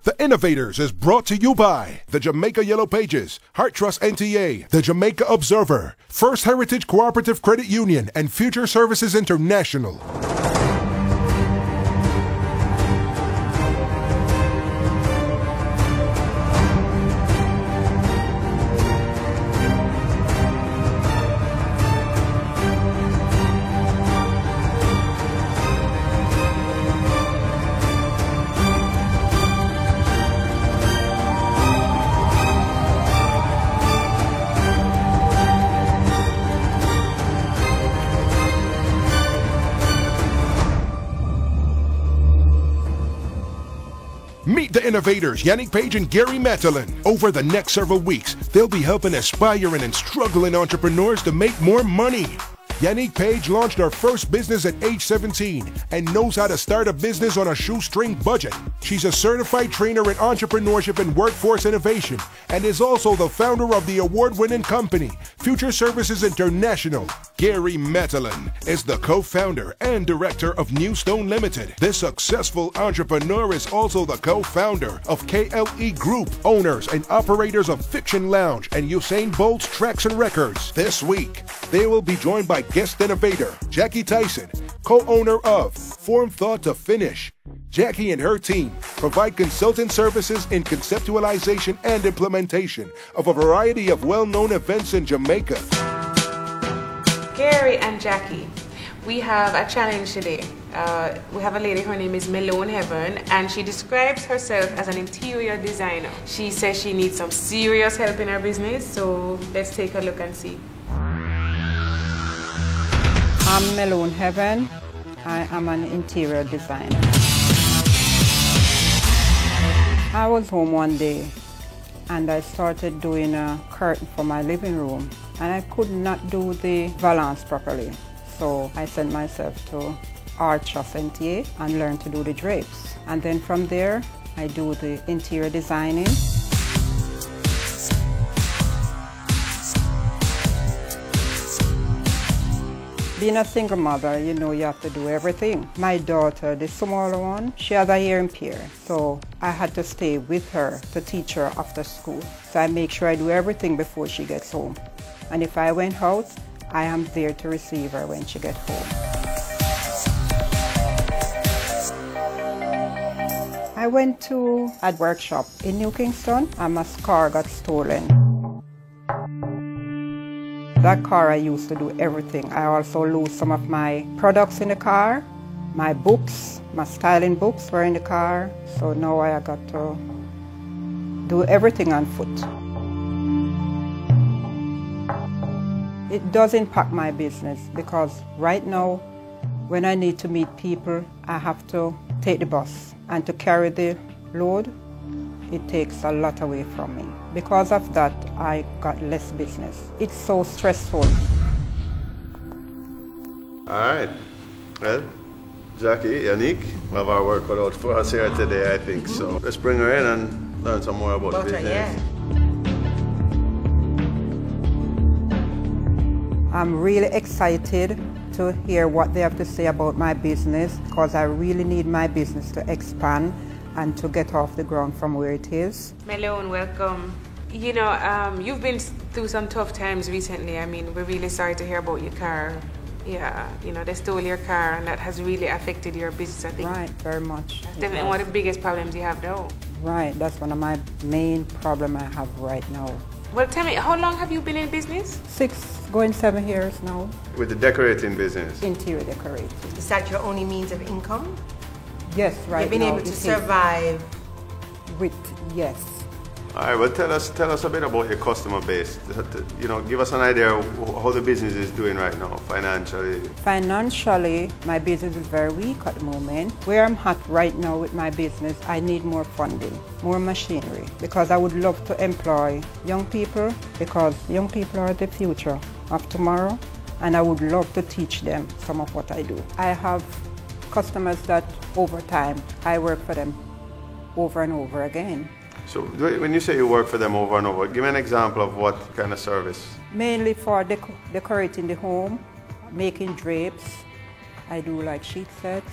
The Innovators is brought to you by the Jamaica Yellow Pages, Heart Trust NTA, the Jamaica Observer, First Heritage Cooperative Credit Union, and Future Services International. Meet the Innovators, Yannick Page and Gary Matalin. Over the next several weeks, they'll be helping aspiring and struggling entrepreneurs to make more money. Yannick Page launched her first business at age 17 and knows how to start a business on a shoestring budget. She's a certified trainer in entrepreneurship and workforce innovation and is also the founder of the award-winning company, Future Services International. Gary Matalin is the co-founder and director of New Stone Limited. This successful entrepreneur is also the co-founder of KLE Group, owners and operators of Fiction Lounge and Usain Bolt's Tracks and Records. This week, they will be joined by guest innovator Jackie Tyson, co-owner of Form Thought to Finish. Jackie and her team provide consultant services in conceptualization and implementation of a variety of well-known events in Jamaica. Gary and Jackie, we have a challenge today. We have a lady, her name is Melone Heaven, and she describes herself as an interior designer. She says she needs some serious help in her business, so let's take a look and see. I'm Melone Heaven. I am an interior designer. I was home one day and I started doing a curtain for my living room, and I could not do the valance properly. So I sent myself to Heart Trust NTA and learned to do the drapes. And then from there, I do the interior designing. Being a single mother, you know you have to do everything. My daughter, the smaller one, she has a hearing impairment, so I had to stay with her to teach her after school. So I make sure I do everything before she gets home. And if I went out, I am there to receive her when she gets home. I went to a workshop in New Kingston and my car got stolen. That car, I used to do everything. I also lose some of my products in the car. My books, my styling books were in the car. So now I got to do everything on foot. It does impact my business because right now, when I need to meet people, I have to take the bus. And to carry the load, it takes a lot away from me. Because of that, I got less business. It's so stressful. All right. Well, Jackie, Yannick, we have our work cut out for us here today, I think. So let's bring her in and learn some more about business. Yeah. I'm really excited to hear what they have to say about my business because I really need my business to expand and to get off the ground from where it is. Melone, welcome. You know, you've been through some tough times recently. I mean, we're really sorry to hear about your car. Yeah, you know, they stole your car and that has really affected your business, I think. Right, very much. That's definitely one of the biggest problems you have now. Right, that's one of my main problems I have right now. Well, tell me, how long have you been in business? 6, going 7 years now. With the decorating business? Interior decorating. Is that your only means of income? Yes, right. You've been now able to survive with, yes. All right, well, tell us a bit about your customer base. You know, give us an idea of how the business is doing right now, financially. Financially, my business is very weak at the moment. Where I'm at right now with my business, I need more funding, more machinery, because I would love to employ young people, because young people are the future of tomorrow, and I would love to teach them some of what I do. I have customers that over time, I work for them over and over again. So when you say you work for them over and over, give me an example of what kind of service? Mainly for decorating the home, making drapes. I do like sheet sets,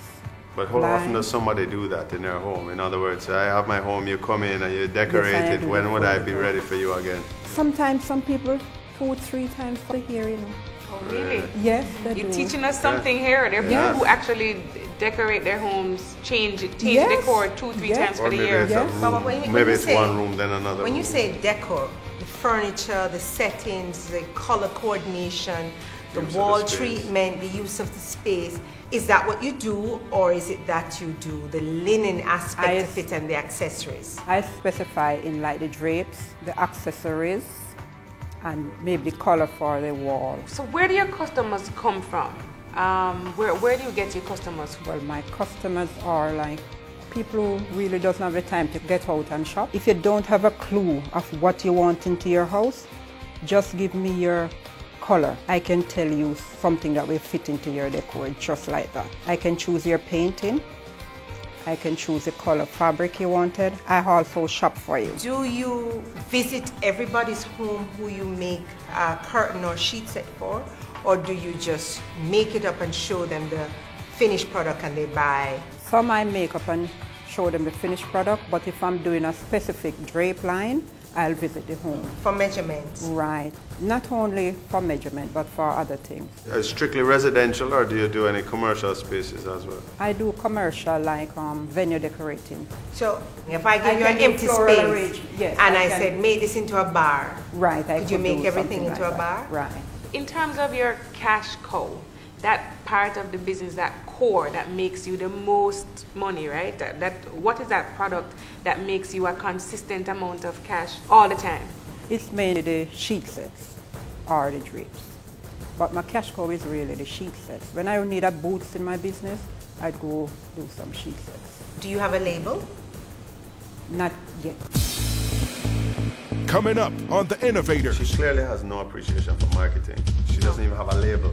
But how often Blinds. does somebody do that in their home? In other words, I have my home, you come in and you decorate Yes, I it. do. When would I be ready for you again? Sometimes some people 2-3 times for the year, you know. Oh, really? Yes, they You're do. teaching us something here. There are Yes. people who actually decorate their homes, change Yes. decor 2-3 Yes. times Or for the maybe year. it's a Yes. room. But when Maybe you it's say- one room, then another When room. you say decor, the furniture, the settings, the color coordination, the Use of the wall space. treatment, the use of the space, is that what you do, or is it that you do the linen aspect of it and the accessories? I specify in like the drapes, the accessories, and maybe the color for the wall. So where do your customers come from? Where do you get your customers from? Well, my customers are like people who really doesn't have the time to get out and shop. If you don't have a clue of what you want into your house, just give me your color. I can tell you something that will fit into your decor just like that. I can choose your painting. I can choose the color fabric you wanted. I also shop for you. Do you visit everybody's home who you make a curtain or sheet set for, or do you just make it up and show them the finished product and they buy? Some I make up and show them the finished product, but if I'm doing a specific drape line, I'll visit the home. For measurements? Right. Not only for measurement, but for other things. Strictly residential, or do you do any commercial spaces as well? I do commercial like venue decorating. So if I I give you an can do empty floral space arrangement, yes, and I I can. said make this into a bar, Right. I Could you make do everything something into like a that. bar? Right. In terms of your cash cow, that part of the business, that core that makes you the most money, right? What is that product that makes you a consistent amount of cash all the time? It's mainly the sheet sets or the drapes. But my cash cow is really the sheet sets. When I need a boots in my business, I'd go do some sheet sets. do you have a label? Not yet. Coming up on The Innovators. She clearly has no appreciation for marketing. She doesn't even have a label.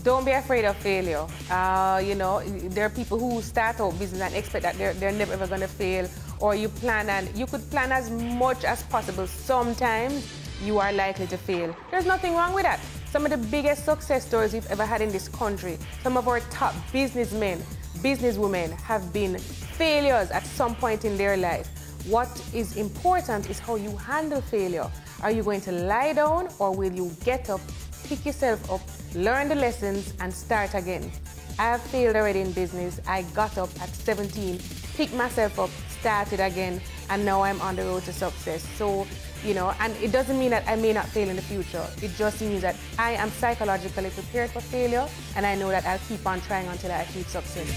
Don't be afraid of failure. There are people who start out business and expect that they're never ever going to fail, or you could plan as much as possible. Sometimes you are likely to fail. There's nothing wrong with that. Some of the biggest success stories we've ever had in this country, some of our top businessmen, businesswomen have been failures at some point in their life. What is important is how you handle failure. Are you going to lie down, or will you get up, pick yourself up, learn the lessons, and start again? I have failed already in business. I got up at 17, picked myself up, started again, and now I'm on the road to success. So, and it doesn't mean that I may not fail in the future. It just means that I am psychologically prepared for failure, and I know that I'll keep on trying until I achieve success.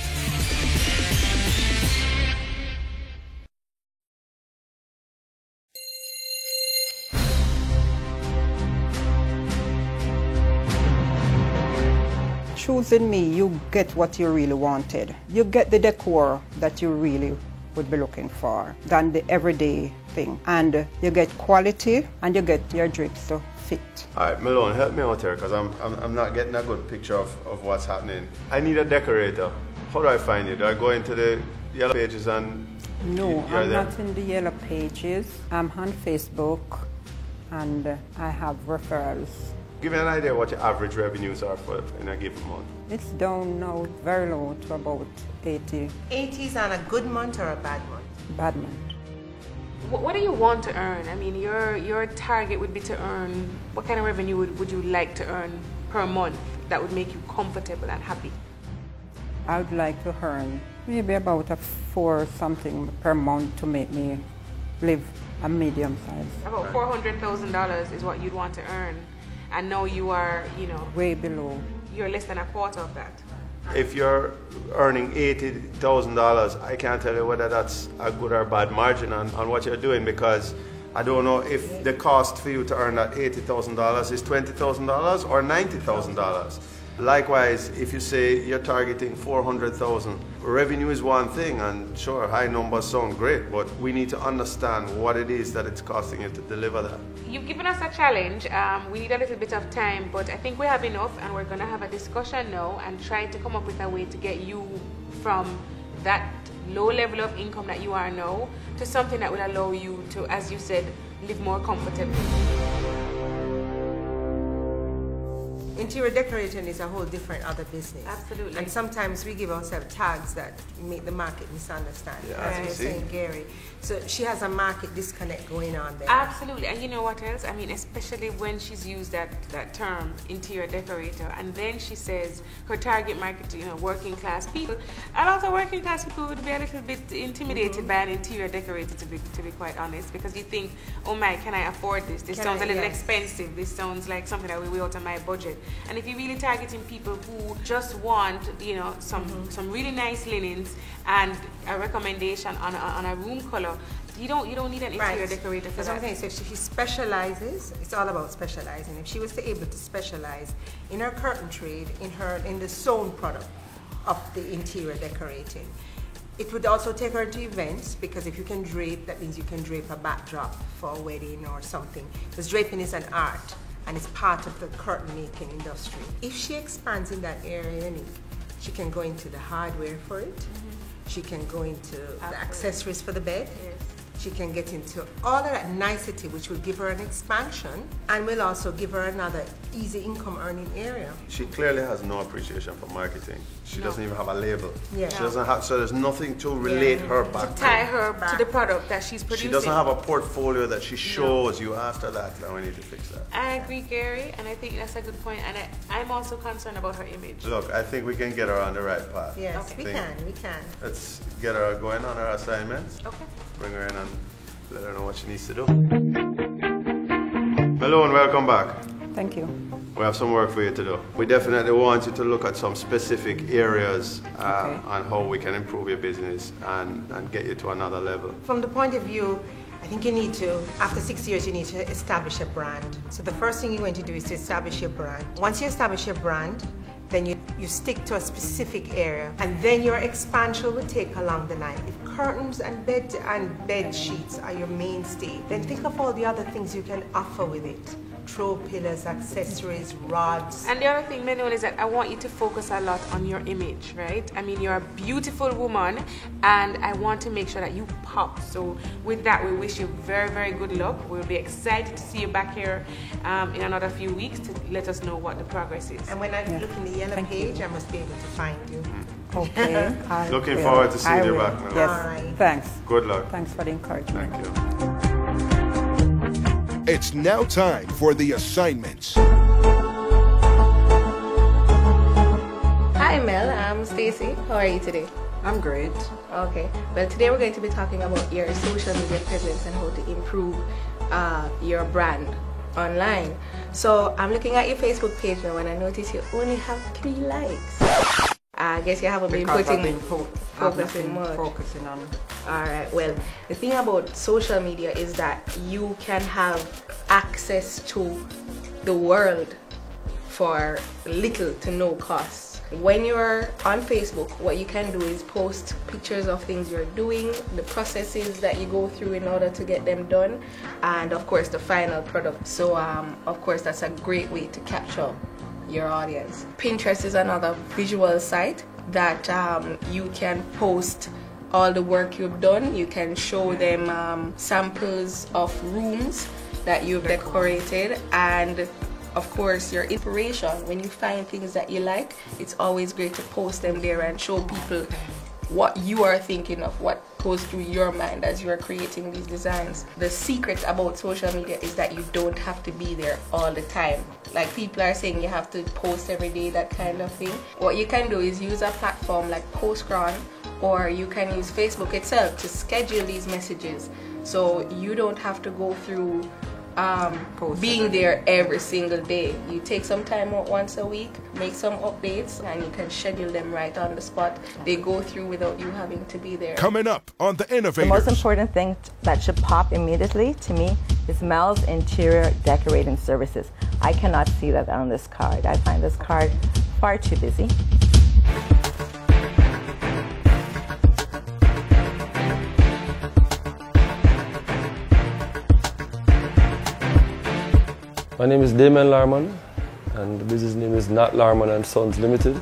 Choosing me, you get what you really wanted. You get the decor that you really would be looking for than the everyday thing. And you get quality and you get your drapes to fit. All right, Malone, help me out here, because I'm not getting a good picture of what's happening. I need a decorator. How do I find you? Do I go into the yellow pages and No, you're I'm there? not in the yellow pages. I'm on Facebook and I have referrals. Give me an idea what your average revenues are for in a given month. It's down now very low to about 80 80s on a good month or a bad month? bad month. What do you want to earn? I mean, your target would be to earn, what kind of revenue would you like to earn per month that would make you comfortable and happy? I would like to earn maybe about a 4 something per month to make me live a medium size. About $400,000 is what you'd want to earn. And now you are, Way below. you're less than a quarter of that. If you're earning $80,000, I can't tell you whether that's a good or bad margin on what you're doing, because I don't know if the cost for you to earn that $80,000 is $20,000 or $90,000. Likewise, if you say you're targeting 400,000, revenue is one thing, and sure, high numbers sound great, but we need to understand what it is that it's costing you to deliver that. You've given us a challenge. We need a little bit of time, but I think we have enough, and we're going to have a discussion now and try to come up with a way to get you from that low level of income that you are now to something that will allow you to, as you said, live more comfortably. Interior decorating is a whole different other business. Absolutely. And sometimes we give ourselves tags that make the market misunderstand. Yeah, as as you you were see. saying, Gary. So she has a market disconnect going on there. Absolutely, and you know what else? I mean, especially when she's used that term, interior decorator, and then she says her target market, you know, working class people. A lot of working class people would be a little bit intimidated by an interior decorator, to be quite honest, because you think, oh my, can I afford this? This sounds a little expensive. This sounds like something that will be out of my budget. And if you're really targeting people who just want, you know, some really nice linens and a recommendation on a room color, you don't need an interior decorator for That's that. what I'm saying. So if she specializes, it's all about specializing. If she was able to specialize in her curtain trade, in the sewn product of the interior decorating, it would also take her to events, because if you can drape, that means you can drape a backdrop for a wedding or something. Because draping is an art and it's part of the curtain making industry. If she expands in that area, she can go into the hardware for it. She can go into the accessories for the bed. Yes. She can get into all of that nicety, which will give her an expansion and will also give her another easy income earning area. She clearly has no appreciation for marketing. She doesn't even have a label. Yeah. She doesn't have, so there's nothing to relate her back to. Tie her to the product that she's producing. She doesn't have a portfolio that she shows. You asked her that, now we need to fix that. I agree, Gary, and I think that's a good point. And I'm also concerned about her image. Look, I think we can get her on the right path. Yes, Okay. we can. Let's get her going on her assignments. Okay. Bring her in and let her know what she needs to do. Malone, welcome back. Thank you. We have some work for you to do. We definitely want you to look at some specific areas on how we can improve your business and get you to another level. From the point of view, I think you need to, after 6 years, you need to establish a brand. So the first thing you're going to do is to establish your brand. Once you establish your brand, then you stick to a specific area, and then your expansion will take along the line. If curtains and bed sheets are your mainstay, then think of all the other things you can offer with it. Throw pillars, accessories, rods. And the other thing, Manuel, is that I want you to focus a lot on your image, right? I mean, you're a beautiful woman, and I want to make sure that you pop. So with that, we wish you very, very good luck. We'll be excited to see you back here in another few weeks to let us know what the progress is. And when I look in the yellow page, I must be able to find you. Okay. I Looking will. forward to seeing I you will. back, Malone. Yes. All right. Thanks. Good luck. Thanks for the encouragement. Thank you. It's now time for the assignments. Hi Mel, I'm Stacy. How are you today? I'm great. Okay. Well, today we're going to be talking about your social media presence and how to improve your brand online. So I'm looking at your Facebook page now, and I notice you only have 3 likes. I guess you haven't been focusing much. Focusing on. Alright, well, the thing about social media is that you can have access to the world for little to no cost. When you're on Facebook, what you can do is post pictures of things you're doing, the processes that you go through in order to get them done, and of course the final product. So of course that's a great way to capture your audience. Pinterest is another visual site that you can post all the work you've done. You can show them samples of rooms that you've decorated, and of course your inspiration. When you find things that you like, it's always great to post them there and show people what you are thinking of, what goes through your mind as you are creating these designs. The secret about social media is that you don't have to be there all the time. Like people are saying you have to post every day, that kind of thing. What you can do is use a platform like Postcron, or you can use Facebook itself to schedule these messages, so you don't have to go through being there every single day. You take some time out once a week, make some updates, and you can schedule them right on the spot. They go through without you having to be there. Coming up on The The Innovators. most important thing that should pop immediately to me is Mel's Interior Decorating Services. I cannot see that on this card. I find this card far too busy. My name is Damon Larman, and the business name is Nat Larman & Sons Limited.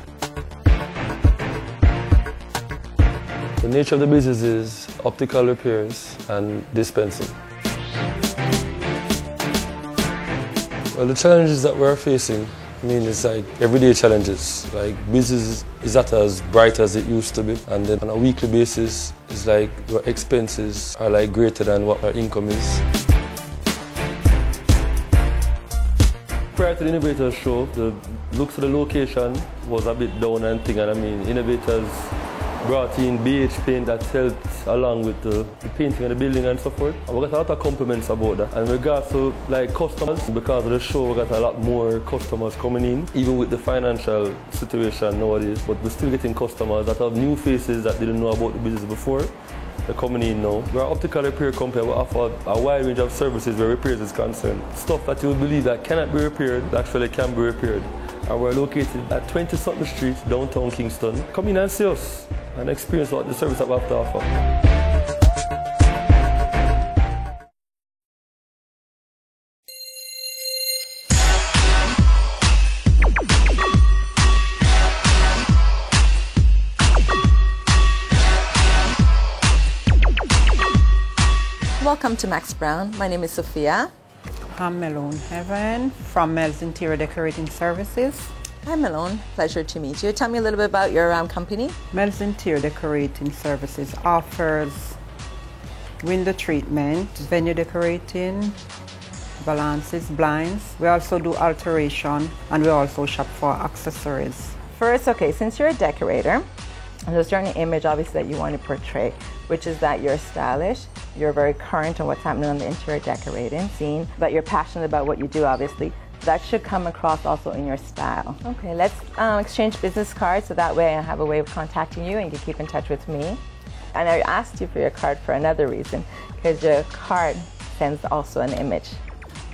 The nature of the business is optical repairs and dispensing. Well, the challenges that we're facing I mean, it's like everyday challenges. Like business is not as bright as it used to be, and then on a weekly basis, it's like your expenses are like greater than what our income is. Prior to the Innovators show, the looks of the location was a bit down and thing, and I mean, Innovators brought in BH paint that helped along with the painting of the building and so forth. And we got a lot of compliments about that. And in regards to like customers, because of the show, we got a lot more customers coming in, even with the financial situation nowadays. But we're still getting customers that have new faces that didn't know about the business before. They're coming in now. We're an optical repair company. We offer a wide range of services where repairs is concerned. Stuff that you would believe that cannot be repaired actually can be repaired. And we're located at 20 Sutton Street, downtown Kingston. Come in and see us and experience what the service that we have to offer. Welcome to Max Brown. My name is Sophia. I'm Malone Heaven from Mel's Interior Decorating Services. Hi Malone, pleasure to meet you. Tell me a little bit about your company. Mel's Interior Decorating Services offers window treatment, venue decorating, balances, blinds. We also do alteration, and we also shop for accessories. First, okay, since you're a decorator, there's a certain image obviously that you want to portray, which is that you're stylish, you're very current on what's happening on the interior decorating scene, that you're passionate about what you do obviously. That should come across also in your style. Okay, let's exchange business cards so that way I have a way of contacting you and you can keep in touch with me. And I asked you for your card for another reason, because your card sends also an image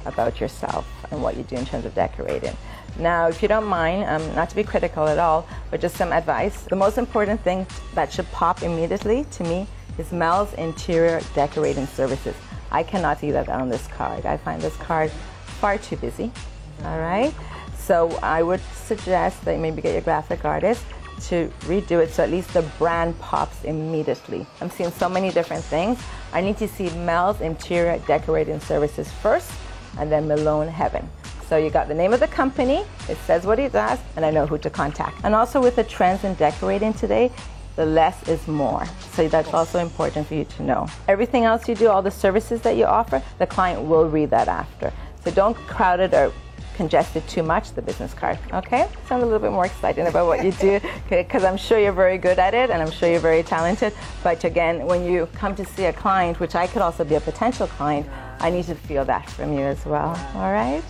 about yourself and what you do in terms of decorating. Now, if you don't mind, not to be critical at all, but just some advice. The most important thing that should pop immediately to me is Mel's Interior Decorating Services. I cannot see that on this card. I find this card far too busy, all right? So I would suggest that you maybe get your graphic artist to redo it so at least the brand pops immediately. I'm seeing so many different things. I need to see Mel's Interior Decorating Services first, and then Malone Heaven. So you got the name of the company, it says what it does, and I know who to contact. And also with the trends in decorating today, the less is more. So that's also important for you to know. Everything else you do, all the services that you offer, the client will read that after. So don't crowd it or congest it too much, the business card, okay? Sound a little bit more excited about what you do, because I'm sure you're very good at it and I'm sure you're very talented. But again, when you come to see a client, which I could also be a potential client, I need to feel that from you as well, all right?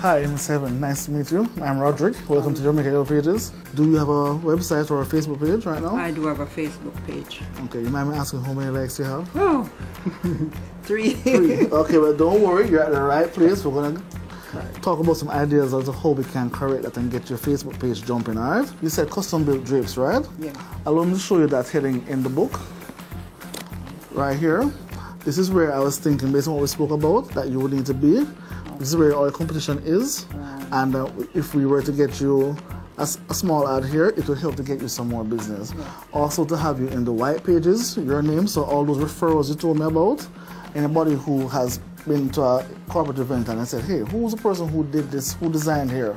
Hi, Ms. Heaven. Nice to meet you. I'm Roderick. Welcome to Jamaica Yellow Pages. Do you have a website or a Facebook page right now? I do have a Facebook page. Okay, you mind me asking how many likes you have? Oh, 3. 3. Okay, but don't worry, you're at the right place. We're going to talk about some ideas as to how we can correct that and get your Facebook page jumping, all right? You said custom-built drapes, right? Yeah. Allow me to show you that heading in the book. Right here. This is where I was thinking, based on what we spoke about, that you would need to be. This is where our competition is, and if we were to get you a small ad here, it will help to get you some more business. Also to have you in the white pages, your name, so all those referrals you told me about, anybody who has been to a corporate event and I said, hey, who was the person who did this, who designed here?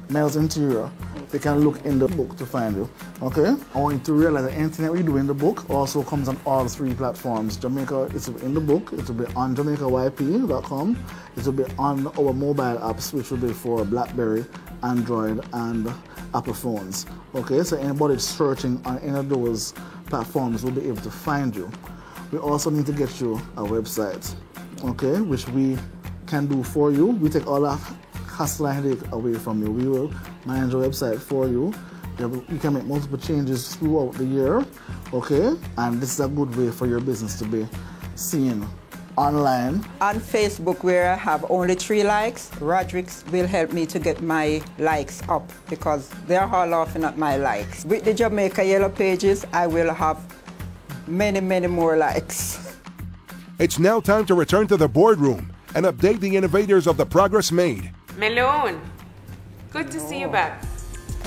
Mel's Interior. They can look in the book to find you, okay? I want you to realize that anything that we do in the book also comes on all 3 platforms. Jamaica, it's in the book, it will be on JamaicaYP.com, it will be on our mobile apps, which will be for BlackBerry, Android, and Apple phones, okay? So anybody searching on any of those platforms will be able to find you. We also need to get you a website, okay, which we can do for you. We take all that hassle and headache away from you. We will manage your website for you. You can make multiple changes throughout the year, okay? And this is a good way for your business to be seen online. On Facebook, where I have only 3 likes, Roderick will help me to get my likes up because they're all laughing at my likes. With the Jamaica Yellow Pages, I will have many, many more likes. It's now time to return to the boardroom and update the innovators of the progress made. Malone, good to see you back.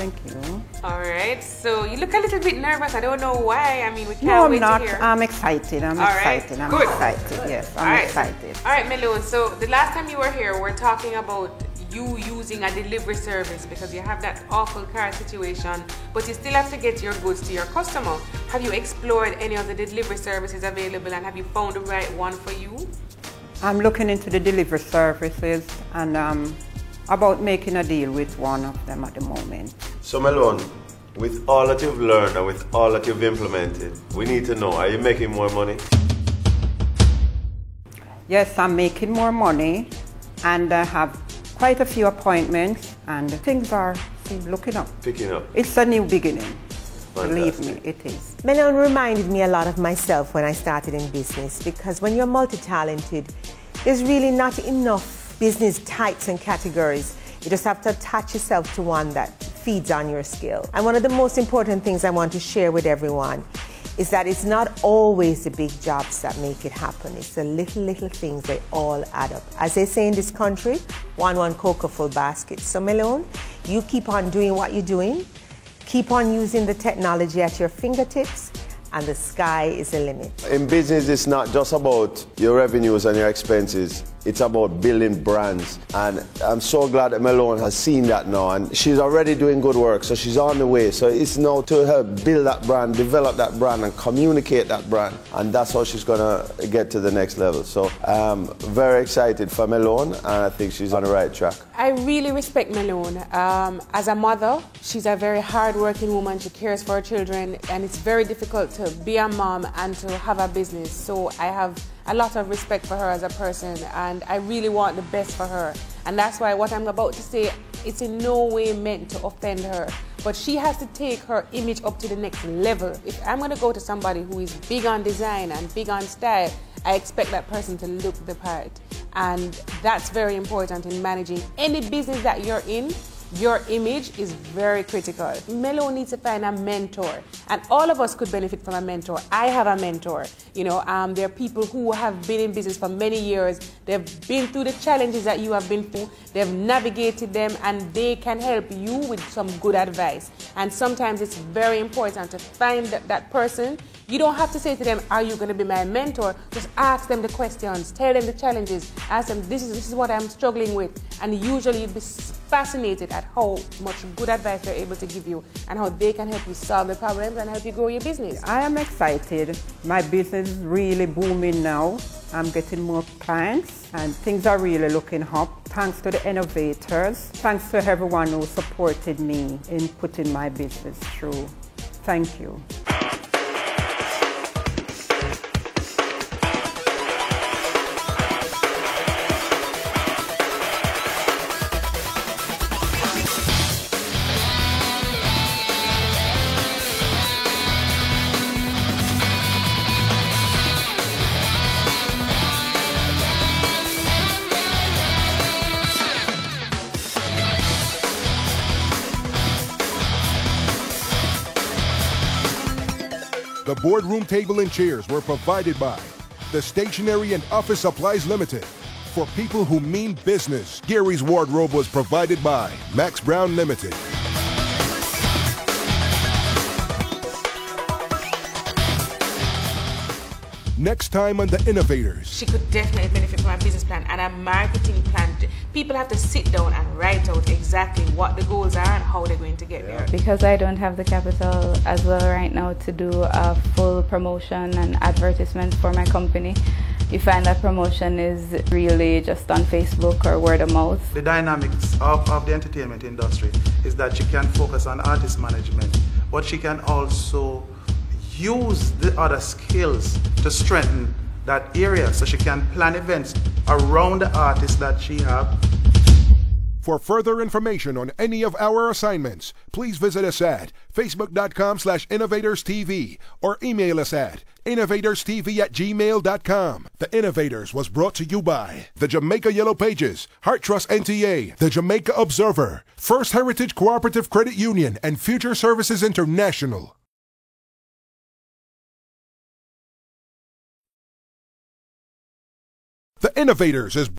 Thank you. All right. So you look a little bit nervous. I don't know why. I mean, we can't No, I'm wait not. to hear. I'm excited. I'm excited. I'm Good. excited. Yes, I'm All right. excited. All right, Malone. So the last time you were here, we're talking about you using a delivery service because you have that awful car situation, but you still have to get your goods to your customer. Have you explored any of the delivery services available, and have you found the right one for you? I'm looking into the delivery services and about making a deal with one of them at the moment. So Malone, with all that you've learned and with all that you've implemented, we need to know, are you making more money? Yes, I'm making more money and I have quite a few appointments and things are looking up. Picking up. It's a new beginning. Fantastic. Believe me, it is. Malone reminded me a lot of myself when I started in business, because when you're multi-talented, there's really not enough business types and categories. You just have to attach yourself to one that feeds on your skill. And one of the most important things I want to share with everyone is that it's not always the big jobs that make it happen. It's the little things that all add up. As they say in this country, one cocoa full basket. So Malone, you keep on doing what you're doing. Keep on using the technology at your fingertips, and the sky is the limit. In business, it's not just about your revenues and your expenses. It's about building brands. And I'm so glad that Malone has seen that now. And she's already doing good work, so she's on the way. So it's now to help build that brand, develop that brand, and communicate that brand. And that's how she's going to get to the next level. So I'm very excited for Malone, and I think she's on the right track. I really respect Malone. As a mother, she's a very hard-working woman. She cares for her children, and it's very difficult to be a mom and to have a business. So I have a lot of respect for her as a person, and I really want the best for her. And that's why what I'm about to say, it's in no way meant to offend her. But she has to take her image up to the next level. If I'm going to go to somebody who is big on design and big on style, I expect that person to look the part. And that's very important in managing any business that you're in. Your image is very critical. Malone needs to find a mentor, and all of us could benefit from a mentor. I have a mentor. You know, there are people who have been in business for many years. They've been through the challenges that you have been through. They've navigated them, and they can help you with some good advice. And sometimes it's very important to find that person. You don't have to say to them, "Are you going to be my mentor?" Just ask them the questions, tell them the challenges, ask them, this is what I'm struggling with. And usually you'll be fascinated at how much good advice they're able to give you and how they can help you solve the problems and help you grow your business. I am excited. My business is really booming now. I'm getting more clients and things are really looking up. Thanks to the innovators. Thanks to everyone who supported me in putting my business through. Thank you. The boardroom table and chairs were provided by the Stationery and Office Supplies Limited. For people who mean business, Gary's wardrobe was provided by Max Brown Limited. Next time on The Innovators. She could definitely benefit from a business plan and a marketing plan. People have to sit down and write out exactly what the goals are and how they're going to get there. Because I don't have the capital as well right now to do a full promotion and advertisement for my company, you find that promotion is really just on Facebook or word of mouth. The dynamics of the entertainment industry is that she can focus on artist management, but she can also use the other skills to strengthen that area, so she can plan events around the artists that she have. For further information on any of our assignments, please visit us at facebook.com/innovatorstv or email us at innovatorstv@gmail.com. The Innovators was brought to you by the Jamaica Yellow Pages, Heart Trust NTA, the Jamaica Observer, First Heritage Cooperative Credit Union, and Future Services International. The Innovators is